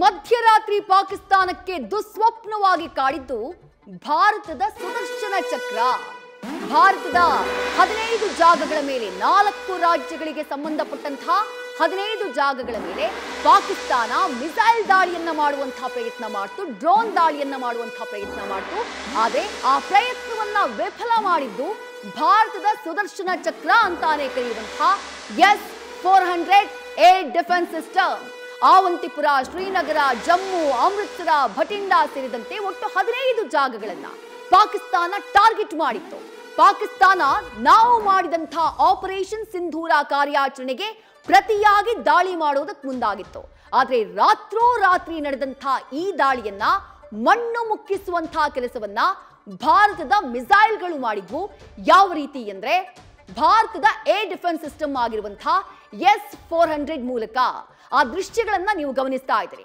ಮಧ್ಯರಾತ್ರಿ ಪಾಕಿಸ್ತಾನಕ್ಕೆ ದುಸ್ವಪ್ನವಾಗಿ ಕಾಡಿದ್ದು ಭಾರತದ ಸುದರ್ಶನ ಚಕ್ರ. ಭಾರತದ 15 ಜಾಗಗಳ ಮೇಲೆ 4 ರಾಜ್ಯಗಳಿಗೆ ಸಂಬಂಧಪಟ್ಟಂತಹ 15 ಜಾಗಗಳ ಮೇಲೆ ಪಾಕಿಸ್ತಾನ ಮಿಸೈಲ್ ದಾಳಿಯನ್ನ ಮಾಡುವಂತಹ ಪ್ರಯತ್ನ ಮಾಡ್ತು, ಡ್ರೋನ್ ದಾಳಿಯನ್ನ ಮಾಡುವಂತಹ ಪ್ರಯತ್ನ ಮಾಡ್ತು. ಆದರೆ ಆ ಪ್ರಯತ್ನವನ್ನ ವಿಫಲ ಮಾಡಿದ್ದು ಭಾರತದ ಸುದರ್ಶನ ಚಕ್ರ ಅಂತಾನೆ ಕರೆಯುವಂತಹ S-400 air defence system. Awantipora, Srinagar, Jammu, Amritsar, Bathinda ಸೇರಿದಂತೆ ಒಟ್ಟು 15 ಜಾಗಗಳನ್ನ ಪಾಕಿಸ್ತಾನ ಟಾರ್ಗೆಟ್ ಮಾಡಿತ್ತು. ಪಾಕಿಸ್ತಾನ ನಾವು ಮಾಡಿದಂತಹ ಆಪರೇಷನ್ ಸಿಂಧೂರ ಕಾರ್ಯಾಚರಣೆಗೆ ಪ್ರತಿಯಾಗಿ ದಾಳಿ ಮಾಡೋದಕ್ಕೆ ಮುಂದಾಗಿತ್ತು. ಆದ್ರೆ ರಾತ್ರೋರಾತ್ರಿ ನಡೆದಂತಹ ಈ ದಾಳಿಯನ್ನ ಮಣ್ಣು ಮುಕ್ಕಿಸುವಂತಹ ಕೆಲಸವನ್ನ ಭಾರತದ ಮಿಸೈಲ್ಗಳು ಮಾಡಿದ್ವು. ಯಾವ ರೀತಿ ಅಂದ್ರೆ ಭಾರತದ ಏರ್ ಡಿಫೆನ್ಸ್ ಸಿಸ್ಟಮ್ ಆಗಿರುವಂತಹ S-400 ಮೂಲಕ. ಆ ದೃಶ್ಯಗಳನ್ನ ನೀವು ಗಮನಿಸ್ತಾ ಇದ್ದೀರಿ.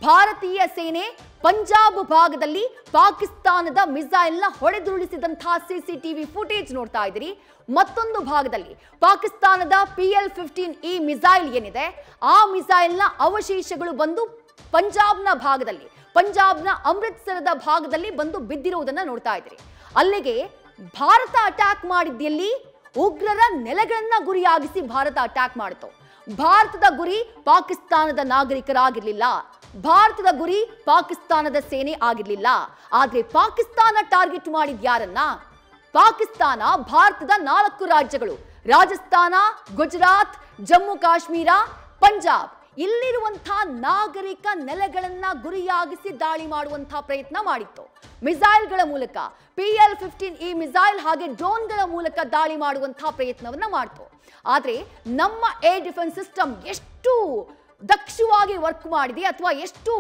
ಭಾರತೀಯ ಸೇನೆ ಪಂಜಾಬ್ ಭಾಗದಲ್ಲಿ ಪಾಕಿಸ್ತಾನದ ಮಿಸೈಲ್ನ ಹೊಡೆದುರುಳಿಸಿದಂತಹ ಸಿಸಿಟಿವಿ ಫುಟೇಜ್ ನೋಡ್ತಾ ಇದ್ದೀರಿ. ಮತ್ತೊಂದು ಭಾಗದಲ್ಲಿ ಪಾಕಿಸ್ತಾನದ PL-15E ಮಿಸೈಲ್ ಏನಿದೆ, ಆ ಮಿಸೈಲ್ನ ಅವಶೇಷಗಳು ಬಂದು ಪಂಜಾಬ್ನ ಭಾಗದಲ್ಲಿ, ಪಂಜಾಬ್ನ ಅಮೃತಸರದ ಭಾಗದಲ್ಲಿ ಬಂದು ಬಿದ್ದಿರುವುದನ್ನ ನೋಡ್ತಾ ಇದ್ದೀರಿ. ಅಲ್ಲಿಗೆ ಭಾರತ ಅಟ್ಯಾಕ್ ಮಾಡಿದ್ದಲ್ಲಿ ಉಗ್ರರ ನೆಲೆಗಳನ್ನ ಗುರಿಯಾಗಿಸಿ ಭಾರತ ಅಟ್ಯಾಕ್ ಮಾಡಿತು. ಭಾರತದ ಗುರಿ ಪಾಕಿಸ್ತಾನದ ನಾಗರಿಕರಾಗಿರ್ಲಿಲ್ಲ, ಭಾರತದ ಗುರಿ ಪಾಕಿಸ್ತಾನದ ಸೇನೆ ಆಗಿರ್ಲಿಲ್ಲ. ಆದ್ರೆ ಪಾಕಿಸ್ತಾನ ಟಾರ್ಗೆಟ್ ಮಾಡಿದ ಯಾರನ್ನ? ಪಾಕಿಸ್ತಾನ ಭಾರತದ 4 ರಾಜ್ಯಗಳು, ರಾಜಸ್ಥಾನ, ಗುಜರಾತ್, ಜಮ್ಮು ಕಾಶ್ಮೀರ, ಪಂಜಾಬ್, ಇಲ್ಲಿರುವಂತಹ ನಾಗರಿಕ ನೆಲೆಗಳನ್ನ ಗುರಿಯಾಗಿಸಿ ದಾಳಿ ಮಾಡುವಂತಹ ಪ್ರಯತ್ನ ಮಾಡಿತ್ತು. ಮಿಸೈಲ್ಗಳ ಮೂಲಕ, PL-15E ಮಿಸೈಲ್ ಹಾಗೆ ಡ್ರೋನ್ಗಳ ಮೂಲಕ ದಾಳಿ ಮಾಡುವಂತಹ ಪ್ರಯತ್ನವನ್ನ ಮಾಡ್ತು. ಆದ್ರೆ ನಮ್ಮ ಏರ್ ಡಿಫೆನ್ಸ್ ಸಿಸ್ಟಮ್ ಎಷ್ಟು ದಕ್ಷವಾಗಿ ವರ್ಕ್ ಮಾಡಿದೆ ಅಥವಾ ಎಷ್ಟು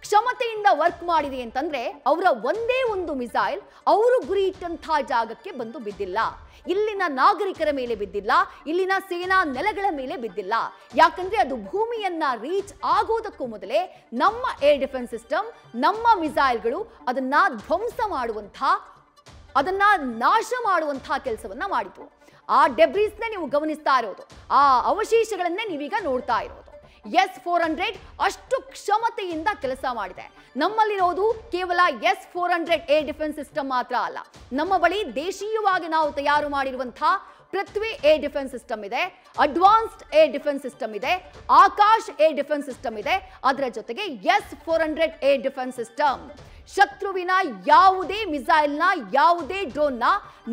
ಕ್ಷಮತೆಯಿಂದ ವರ್ಕ್ ಮಾಡಿದೆ ಅಂತಂದ್ರೆ, ಅವರ ಒಂದೇ ಒಂದು ಮಿಸೈಲ್ ಅವರು ಗುರಿ ಇಟ್ಟಂತಹ ಜಾಗಕ್ಕೆ ಬಂದು ಬಿದ್ದಿಲ್ಲ. ಇಲ್ಲಿನ ನಾಗರಿಕರ ಮೇಲೆ ಬಿದ್ದಿಲ್ಲ, ಇಲ್ಲಿನ ಸೇನಾ ನೆಲೆಗಳ ಮೇಲೆ ಬಿದ್ದಿಲ್ಲ. ಯಾಕಂದ್ರೆ ಅದು ಭೂಮಿಯನ್ನ ರೀಚ್ ಆಗೋದಕ್ಕೂ ಮೊದಲೇ ನಮ್ಮ ಏರ್ ಡಿಫೆನ್ಸ್ ಸಿಸ್ಟಮ್, ನಮ್ಮ ಮಿಸೈಲ್ಗಳು ಅದನ್ನ ಧ್ವಂಸ ಮಾಡುವಂತಹ, ಅದನ್ನ ನಾಶ ಮಾಡುವಂತಹ ಕೆಲಸವನ್ನ ಮಾಡಿತು. ಆ ಡೆಬ್ರೀಸ್ನ ನೀವು ಗಮನಿಸ್ತಾ ಇರೋದು, ಆ ಅವಶೇಷಗಳನ್ನೇ ನೀವೀಗ ನೋಡ್ತಾ ಇರೋದು. S-400 ಅಷ್ಟು ಕ್ಷಮತೆಯಿಂದ ಕೆಲಸ ಮಾಡಿದೆ. ನಮ್ಮಲ್ಲಿರೋದು ಕೇವಲ S-400 ಏರ್ ಡಿಫೆನ್ಸ್ ಸಿಸ್ಟಮ್ ಮಾತ್ರ ಅಲ್ಲ, ನಮ್ಮ ಬಳಿ ದೇಶೀಯವಾಗಿ ನಾವು ತಯಾರು ಮಾಡಿರುವಂತಹ ಪೃಥ್ವಿ ಏರ್ ಡಿಫೆನ್ಸ್ ಸಿಸ್ಟಮ್ ಇದೆ, ಅಡ್ವಾನ್ಸ್ಡ್ ಏರ್ ಡಿಫೆನ್ಸ್ ಸಿಸ್ಟಮ್ ಇದೆ, ಆಕಾಶ್ ಏರ್ ಡಿಫೆನ್ಸ್ ಸಿಸ್ಟಮ್ ಇದೆ. ಅದರ ಜೊತೆಗೆ S-400 ಏರ್ ಡಿಫೆನ್ಸ್ ಸಿಸ್ಟಮ್ ಶತ್ರುವಿನ ಯಾವುದೇ ಮಿಸೈಲ್ನ, ಯಾವುದೇ ಡ್ರೋನ್ನ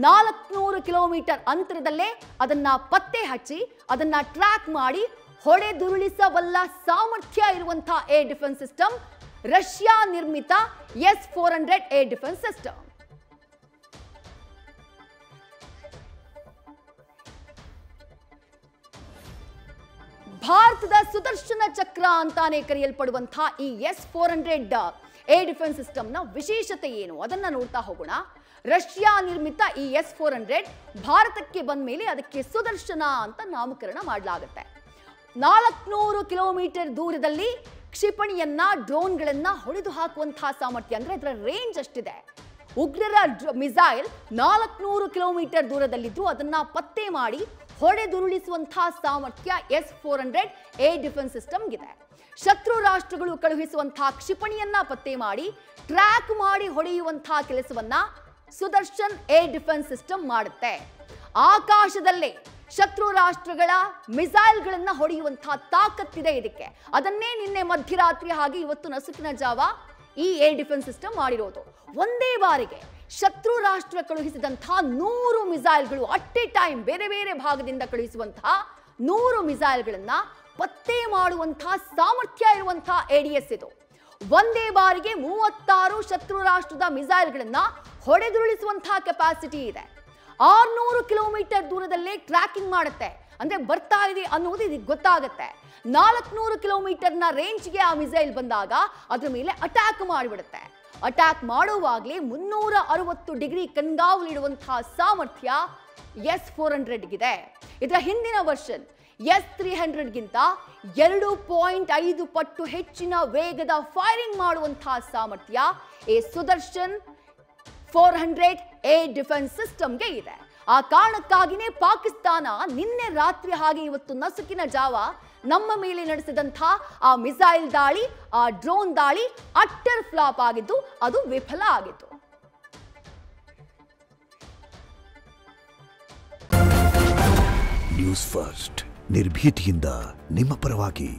400 ಕಿಲೋಮೀಟರ್ ಅಂತರದಲ್ಲೇ ಅದನ್ನ ಪತ್ತೆ ಹಚ್ಚಿ, ಅದನ್ನ ಟ್ರ್ಯಾಕ್ ಮಾಡಿ ಹೊಡೆದುರುಳಿಸಬಲ್ಲ ಸಾಮರ್ಥ್ಯ ಇರುವಂತಹ ಏರ್ ಡಿಫೆನ್ಸ್ ಸಿಸ್ಟಮ್ ರಷ್ಯಾ ನಿರ್ಮಿತ S-400 ಏರ್ ಡಿಫೆನ್ಸ್ ಸಿಸ್ಟಮ್. ಭಾರತದ ಸುದರ್ಶನ ಚಕ್ರ ಅಂತಾನೆ ಕರೆಯಲ್ಪಡುವಂತಹ ಈ S-400 ಏರ್ ಡಿಫೆನ್ಸ್ ಸಿಸ್ಟಮ್ನ ವಿಶೇಷತೆ ಏನು ಅದನ್ನ ನೋಡ್ತಾ ಹೋಗೋಣ. ರಷ್ಯಾ ನಿರ್ಮಿತ ಈ S-400 ಭಾರತಕ್ಕೆ ಬಂದ ಮೇಲೆ ಅದಕ್ಕೆ ಸುದರ್ಶನ ಅಂತ ನಾಮಕರಣ ಮಾಡಲಾಗುತ್ತೆ. 400 ಕಿಲೋಮೀಟರ್ ದೂರದಲ್ಲಿ ಕ್ಷಿಪಣಿಯನ್ನ, ಡ್ರೋನ್ಗಳನ್ನ ಹೊಡೆದು ಹಾಕುವಂತಹ ಸಾಮರ್ಥ್ಯ, ಅಂದ್ರೆ ಅದರ ರೇಂಜ್ ಅಷ್ಟಿದೆ. ಉಗ್ರರ ಮಿಸೈಲ್ 400 ಕಿಲೋಮೀಟರ್ ದೂರದಲ್ಲಿದ್ದು ಅದನ್ನ ಪತ್ತೆ ಮಾಡಿ ಹೊಡೆದುರುಳಿಸುವಂತಹ ಸಾಮರ್ಥ್ಯ S-400 ಏರ್ ಡಿಫೆನ್ಸ್ ಸಿಸ್ಟಮ್ಗಿದೆ. ಶತ್ರು ರಾಷ್ಟ್ರಗಳು ಕಳುಹಿಸುವಂತಹ ಕ್ಷಿಪಣಿಯನ್ನ ಪತ್ತೆ ಮಾಡಿ ಟ್ರ್ಯಾಕ್ ಮಾಡಿ ಹೊಡೆಯುವಂತಹ ಕೆಲಸವನ್ನ ಸುದರ್ಶನ್ ಏರ್ ಡಿಫೆನ್ಸ್ ಸಿಸ್ಟಮ್ ಮಾಡುತ್ತೆ. ಆಕಾಶದಲ್ಲೇ ಶತ್ರು ರಾಷ್ಟ್ರಗಳ ಮಿಸೈಲ್ಗಳನ್ನ ಹೊಡೆಯುವಂತಹ ತಾಕತ್ತಿದೆ ಇದಕ್ಕೆ. ಅದನ್ನೇ ನಿನ್ನೆ ಮಧ್ಯರಾತ್ರಿ ಹಾಗೆ ಇವತ್ತು ನಸುಕಿನ ಜಾವ ಈ ಏರ್ ಡಿಫೆನ್ಸ್ ಸಿಸ್ಟಮ್ ಮಾಡಿರೋದು. ಒಂದೇ ಬಾರಿಗೆ ಶತ್ರು ರಾಷ್ಟ್ರ ಕಳುಹಿಸಿದಂತಹ 100 ಮಿಸೈಲ್ಗಳು ಅಟ್ ಎ ಟೈಮ್, ಬೇರೆ ಬೇರೆ ಭಾಗದಿಂದ ಕಳುಹಿಸುವಂತಹ 100 ಮಿಸೈಲ್ಗಳನ್ನ ಪತ್ತೆ ಮಾಡುವಂತಹ ಸಾಮರ್ಥ್ಯ ಇರುವಂತಹ ADS ಇದು. ಒಂದೇ ಬಾರಿಗೆ 36 ಶತ್ರು ರಾಷ್ಟ್ರದ ಮಿಸೈಲ್ಗಳನ್ನ ಹೊಡೆದುರುಳಿಸುವಂತಹ ಕೆಪಾಸಿಟಿ ಇದೆ. 600 ಕಿಲೋಮೀಟರ್ ದೂರದಲ್ಲೇ ಟ್ರ್ಯಾಕಿಂಗ್ ಮಾಡುತ್ತೆ, ಅಂದ್ರೆ ಬರ್ತಾ ಇದೆ ಅನ್ನೋದು ಇದಕ್ಕೆ ಗೊತ್ತಾಗುತ್ತೆ. 400 ಕಿಲೋಮೀಟರ್ನ ರೇಂಜ್ಗೆ ಆ ಮಿಸೈಲ್ ಬಂದಾಗ ಅದ್ರ ಮೇಲೆ ಅಟ್ಯಾಕ್ ಮಾಡಿಬಿಡುತ್ತೆ. ಅಟ್ಯಾಕ್ ಮಾಡುವಾಗಲೇ 360 ಡಿಗ್ರಿ ಕಣ್ಗಾವಲಿಡುವಂತಹ ಸಾಮರ್ಥ್ಯ S-400ಗಿದೆ. ಇದರ ಹಿಂದಿನ ವರ್ಷನ್ S-300ಗಿಂತ 2.5 ಪಟ್ಟು ಹೆಚ್ಚಿನ ವೇಗದ ಫೈರಿಂಗ್ ಮಾಡುವಂತಹ ಸಾಮರ್ಥ್ಯ ಈ ಸುದರ್ಶನ್ 400 ಏರ್ ಡಿಫೆನ್ಸ್ ಸಿಸ್ಟಮ್ಗೆ ಇದೆ. ಆ ಕಾರಣಕ್ಕಾಗಿನೇ ಪಾಕಿಸ್ತಾನ ನಿನ್ನೆ ರಾತ್ರಿ ಹಾಗೆ ಇವತ್ತು ನಸುಕಿನ ಜಾವ ನಮ್ಮ ಮೇಲೆ ನಡೆಸಿದಂಥ ಆ ಮಿಸೈಲ್ ದಾಳಿ, ಆ ಡ್ರೋನ್ ದಾಳಿ ಅಟ್ಟರ್ ಫ್ಲಾಪ್ ಆಗಿದ್ದು, ಅದು ವಿಫಲ ಆಗಿತ್ತು. ನ್ಯೂಸ್ ಫಸ್ಟ್, ನಿರ್ಭೀತಿಯಿಂದ ನಿಮ್ಮ ಪರವಾಗಿ.